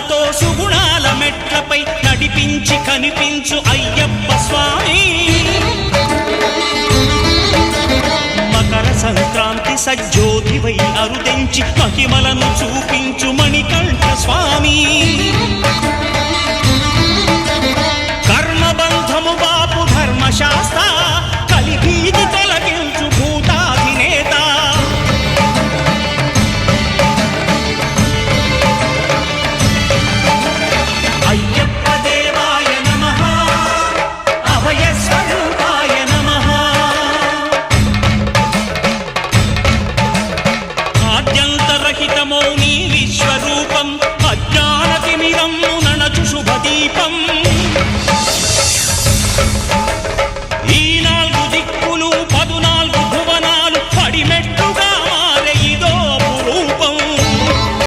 సుగుణాలతో సుగుణాల మెట్లపై నడిపించి కనిపించు అయ్యప్ప స్వామి. మకర సంక్రాంతి సజ్జోతివై అరుదెంచి మహిమలను చూపించు మణికంఠ స్వామి. కర్మబంధము బాపు ధర్మశాస్త్ర కలిభీతి తొలగించు భూతాధినేత. అయ్యప్ప దేవాయ నమః, అభయ స్వరూపాయ నమః. ఆద్యంతరహితమౌ నీ విశ్వరూపం, అజ్ఞానతిమిరము నణచు శుభదీపం.